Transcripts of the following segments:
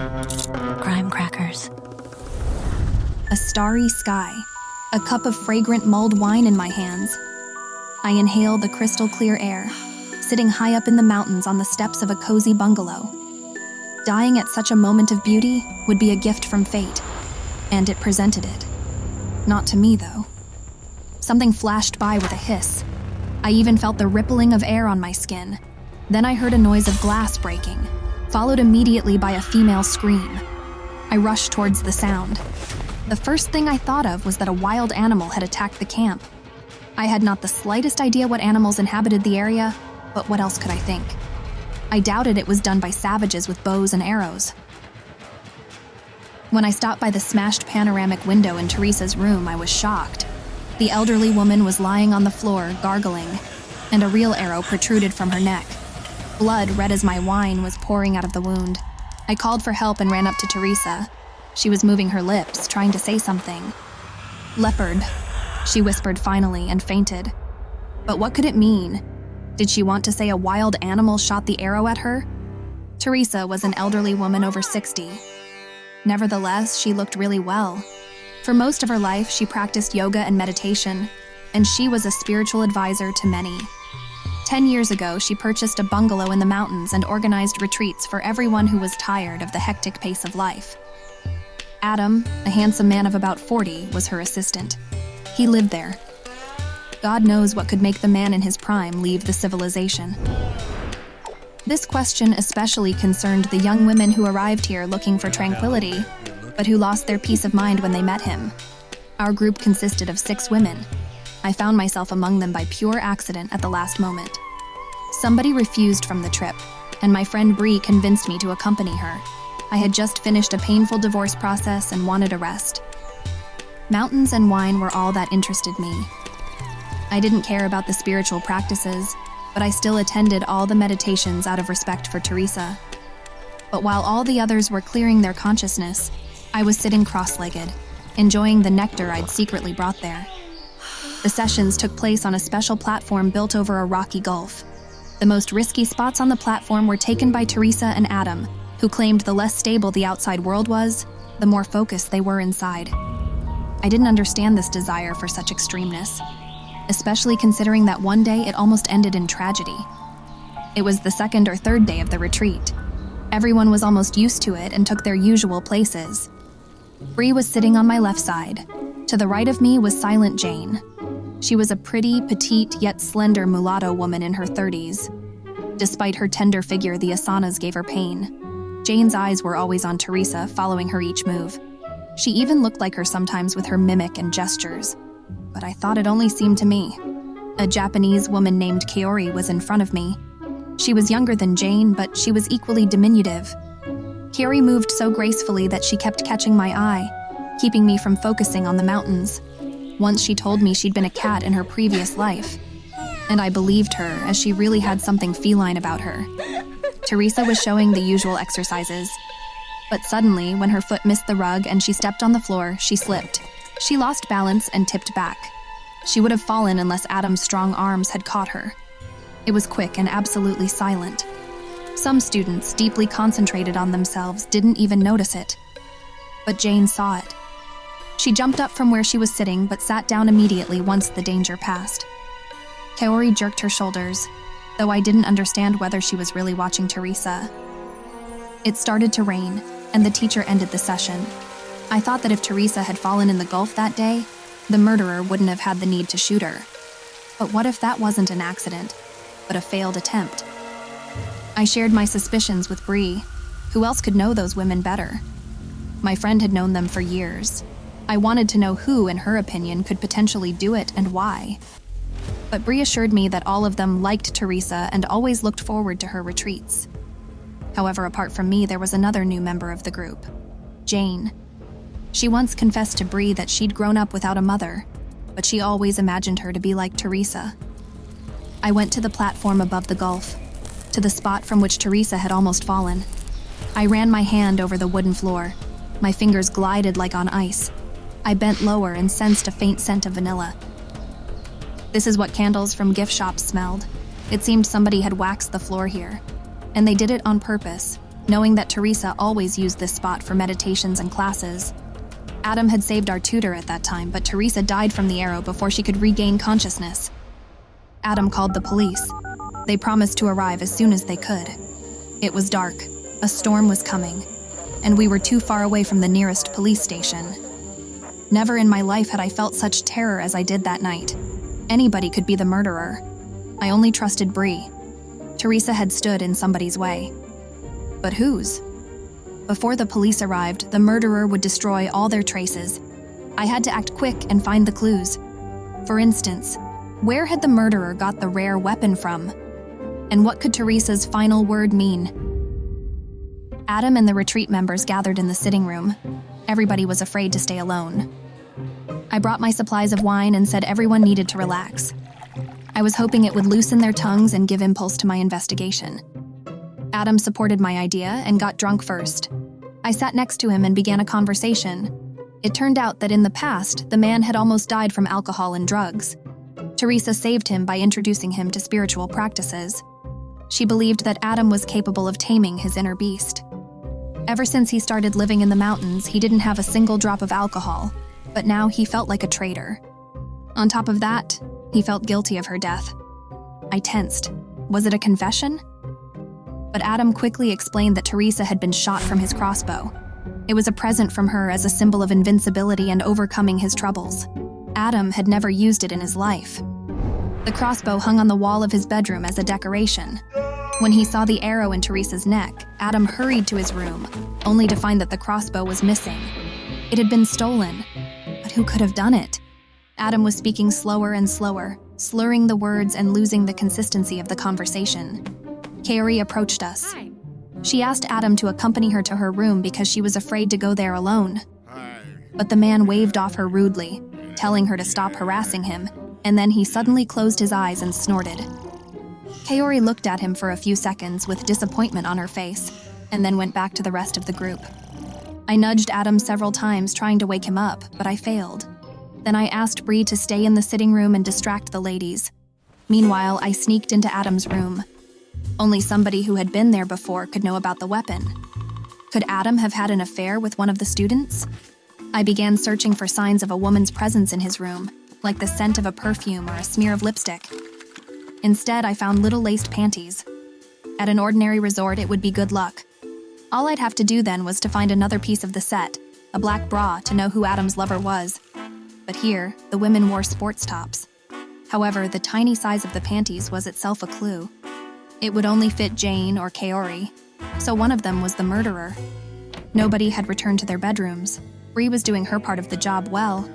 Grime crackers. A starry sky, a cup of fragrant mulled wine in my hands. I inhale the crystal clear air, sitting high up in the mountains on the steps of a cozy bungalow. Dying at such a moment of beauty would be a gift from fate, and it presented it. Not to me, though. Something flashed by with a hiss. I even felt the rippling of air on my skin. Then I heard a noise of glass breaking, followed immediately by a female scream. I rushed towards the sound. The first thing I thought of was that a wild animal had attacked the camp. I had not the slightest idea what animals inhabited the area, but what else could I think? I doubted it was done by savages with bows and arrows. When I stopped by the smashed panoramic window in Teresa's room, I was shocked. The elderly woman was lying on the floor, gargling, and a real arrow protruded from her neck. Blood, red as my wine, was pouring out of the wound. I called for help and ran up to Teresa. She was moving her lips, trying to say something. "Leopard," she whispered finally, and fainted. But what could it mean? Did she want to say a wild animal shot the arrow at her? Teresa was an elderly woman over 60. Nevertheless, she looked really well. For most of her life, she practiced yoga and meditation, and she was a spiritual advisor to many. 10 years ago, she purchased a bungalow in the mountains and organized retreats for everyone who was tired of the hectic pace of life. Adam, a handsome man of about 40, was her assistant. He lived there. God knows what could make the man in his prime leave the civilization. This question especially concerned the young women who arrived here looking for tranquility, but who lost their peace of mind when they met him. Our group consisted of 6 women. I found myself among them by pure accident at the last moment. Somebody refused from the trip, and my friend Bree convinced me to accompany her. I had just finished a painful divorce process and wanted a rest. Mountains and wine were all that interested me. I didn't care about the spiritual practices, but I still attended all the meditations out of respect for Teresa. But while all the others were clearing their consciousness, I was sitting cross-legged, enjoying the nectar I'd secretly brought there. The sessions took place on a special platform built over a rocky gulf. The most risky spots on the platform were taken by Teresa and Adam, who claimed the less stable the outside world was, the more focused they were inside. I didn't understand this desire for such extremeness, especially considering that one day it almost ended in tragedy. It was the 2nd or 3rd day of the retreat. Everyone was almost used to it and took their usual places. Bree was sitting on my left side. To the right of me was Silent Jane. She was a pretty, petite, yet slender mulatto woman in her 30s. Despite her tender figure, the asanas gave her pain. Jane's eyes were always on Teresa, following her each move. She even looked like her sometimes with her mimic and gestures. But I thought it only seemed to me. A Japanese woman named Kaori was in front of me. She was younger than Jane, but she was equally diminutive. Kaori moved so gracefully that she kept catching my eye, keeping me from focusing on the mountains. Once she told me she'd been a cat in her previous life, and I believed her, as she really had something feline about her. Teresa was showing the usual exercises, but suddenly, when her foot missed the rug and she stepped on the floor, she slipped. She lost balance and tipped back. She would have fallen unless Adam's strong arms had caught her. It was quick and absolutely silent. Some students, deeply concentrated on themselves, didn't even notice it. But Jane saw it. She jumped up from where she was sitting, but sat down immediately once the danger passed. Kaori jerked her shoulders, though I didn't understand whether she was really watching Teresa. It started to rain, and the teacher ended the session. I thought that if Teresa had fallen in the Gulf that day, the murderer wouldn't have had the need to shoot her. But what if that wasn't an accident, but a failed attempt? I shared my suspicions with Bree. Who else could know those women better? My friend had known them for years. I wanted to know who, in her opinion, could potentially do it and why. But Bree assured me that all of them liked Teresa and always looked forward to her retreats. However, apart from me, there was another new member of the group, Jane. She once confessed to Bree that she'd grown up without a mother, but she always imagined her to be like Teresa. I went to the platform above the gulf, to the spot from which Teresa had almost fallen. I ran my hand over the wooden floor. My fingers glided like on ice. I bent lower and sensed a faint scent of vanilla. This is what candles from gift shops smelled. It seemed somebody had waxed the floor here, and they did it on purpose, knowing that Teresa always used this spot for meditations and classes. Adam had saved our tutor at that time, but Teresa died from the arrow before she could regain consciousness. Adam called the police. They promised to arrive as soon as they could. It was dark, a storm was coming, and we were too far away from the nearest police station. Never in my life had I felt such terror as I did that night. Anybody could be the murderer. I only trusted Bree. Teresa had stood in somebody's way. But whose? Before the police arrived, the murderer would destroy all their traces. I had to act quick and find the clues. For instance, where had the murderer got the rare weapon from? And what could Teresa's final word mean? Adam and the retreat members gathered in the sitting room. Everybody was afraid to stay alone. I brought my supplies of wine and said everyone needed to relax. I was hoping it would loosen their tongues and give impulse to my investigation. Adam supported my idea and got drunk first. I sat next to him and began a conversation. It turned out that in the past, the man had almost died from alcohol and drugs. Teresa saved him by introducing him to spiritual practices. She believed that Adam was capable of taming his inner beast. Ever since he started living in the mountains, he didn't have a single drop of alcohol, but now he felt like a traitor. On top of that, he felt guilty of her death. I tensed. Was it a confession? But Adam quickly explained that Teresa had been shot from his crossbow. It was a present from her as a symbol of invincibility and overcoming his troubles. Adam had never used it in his life. The crossbow hung on the wall of his bedroom as a decoration. When he saw the arrow in Teresa's neck, Adam hurried to his room, only to find that the crossbow was missing. It had been stolen. But who could have done it? Adam was speaking slower and slower, slurring the words and losing the consistency of the conversation. Kaori approached us. She asked Adam to accompany her to her room because she was afraid to go there alone. But the man waved off her rudely, telling her to stop harassing him, and then he suddenly closed his eyes and snorted. Kaori looked at him for a few seconds with disappointment on her face, and then went back to the rest of the group. I nudged Adam several times trying to wake him up, but I failed. Then I asked Bree to stay in the sitting room and distract the ladies. Meanwhile, I sneaked into Adam's room. Only somebody who had been there before could know about the weapon. Could Adam have had an affair with one of the students? I began searching for signs of a woman's presence in his room, like the scent of a perfume or a smear of lipstick. Instead, I found little laced panties. At an ordinary resort, it would be good luck. All I'd have to do then was to find another piece of the set, a black bra, to know who Adam's lover was. But here, the women wore sports tops. However, the tiny size of the panties was itself a clue. It would only fit Jane or Kaori, so one of them was the murderer. Nobody had returned to their bedrooms. Bree was doing her part of the job well.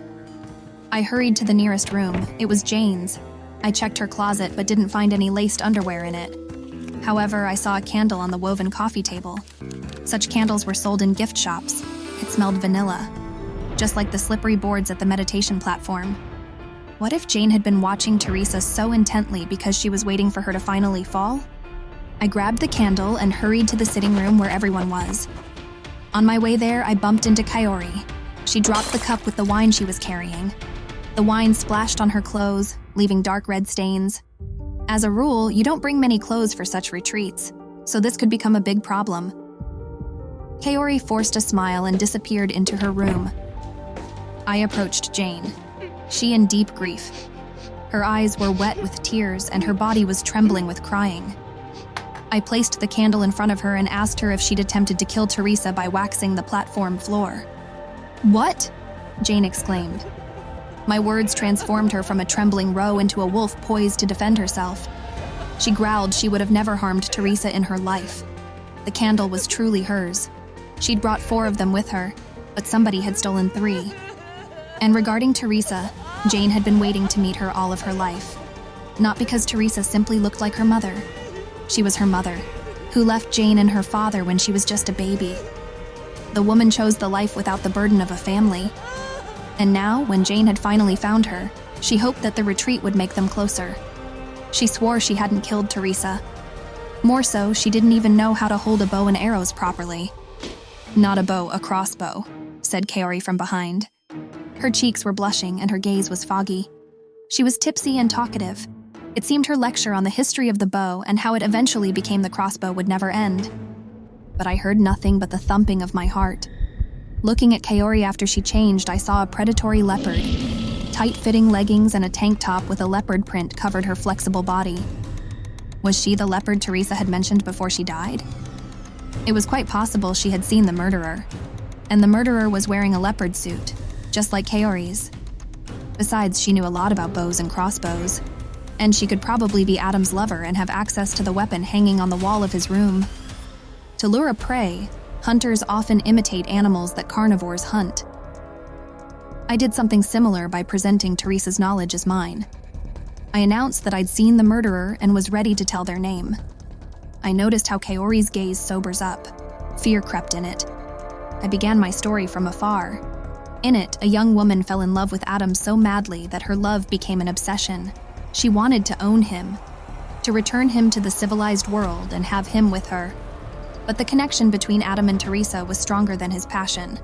I hurried to the nearest room. It was Jane's. I checked her closet but didn't find any laced underwear in it. However, I saw a candle on the woven coffee table. Such candles were sold in gift shops. It smelled vanilla, just like the slippery boards at the meditation platform. What if Jane had been watching Teresa so intently because she was waiting for her to finally fall? I grabbed the candle and hurried to the sitting room where everyone was. On my way there, I bumped into Kaori. She dropped the cup with the wine she was carrying. The wine splashed on her clothes, leaving dark red stains. As a rule, you don't bring many clothes for such retreats, so this could become a big problem. Kaori forced a smile and disappeared into her room. I approached Jane. She in deep grief. Her eyes were wet with tears and her body was trembling with crying. I placed the candle in front of her and asked her if she'd attempted to kill Teresa by waxing the platform floor. "What?" Jane exclaimed. My words transformed her from a trembling roe into a wolf poised to defend herself. She growled she would have never harmed Teresa in her life. The candle was truly hers. She'd brought 4 of them with her, but somebody had stolen 3. And regarding Teresa, Jane had been waiting to meet her all of her life. Not because Teresa simply looked like her mother. She was her mother, who left Jane and her father when she was just a baby. The woman chose the life without the burden of a family. And now, when Jane had finally found her, she hoped that the retreat would make them closer. She swore she hadn't killed Teresa. More so, she didn't even know how to hold a bow and arrows properly. "Not a bow, a crossbow," said Kaori from behind. Her cheeks were blushing and her gaze was foggy. She was tipsy and talkative. It seemed her lecture on the history of the bow and how it eventually became the crossbow would never end. but I heard nothing but the thumping of my heart. Looking at Kaori after she changed, I saw a predatory leopard. Tight-fitting leggings and a tank top with a leopard print covered her flexible body. Was she the leopard Teresa had mentioned before she died? It was quite possible she had seen the murderer, and the murderer was wearing a leopard suit, just like Kaori's. Besides, she knew a lot about bows and crossbows, and she could probably be Adam's lover and have access to the weapon hanging on the wall of his room. To lure a prey, hunters often imitate animals that carnivores hunt. I did something similar by presenting Teresa's knowledge as mine. I announced that I'd seen the murderer and was ready to tell their name. I noticed how Kaori's gaze sobers up. Fear crept in it. I began my story from afar. In it, a young woman fell in love with Adam so madly that her love became an obsession. She wanted to own him, to return him to the civilized world and have him with her. But the connection between Adam and Teresa was stronger than his passion.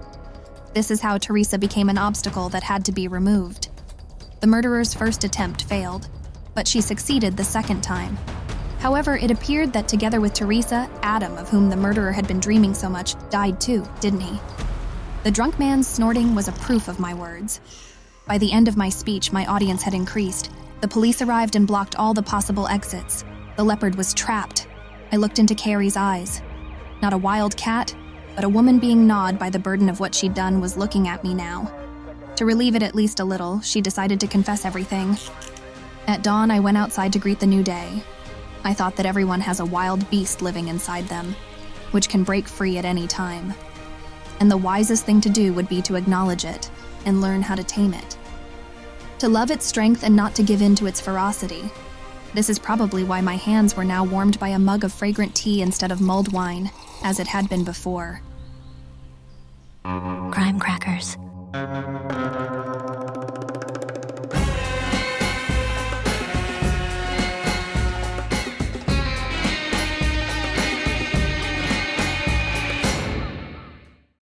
This is how Teresa became an obstacle that had to be removed. The murderer's first attempt failed, but she succeeded the second time. However, it appeared that together with Teresa, Adam, of whom the murderer had been dreaming so much, died too, didn't he? The drunk man's snorting was a proof of my words. By the end of my speech, my audience had increased. The police arrived and blocked all the possible exits. The leopard was trapped. I looked into Carrie's eyes. Not a wild cat, but a woman being gnawed by the burden of what she'd done was looking at me now. To relieve it at least a little, she decided to confess everything. At dawn, I went outside to greet the new day. I thought that everyone has a wild beast living inside them, which can break free at any time. And the wisest thing to do would be to acknowledge it and learn how to tame it. To love its strength and not to give in to its ferocity. This is probably why my hands were now warmed by a mug of fragrant tea instead of mulled wine, as it had been before. Crime Crackers.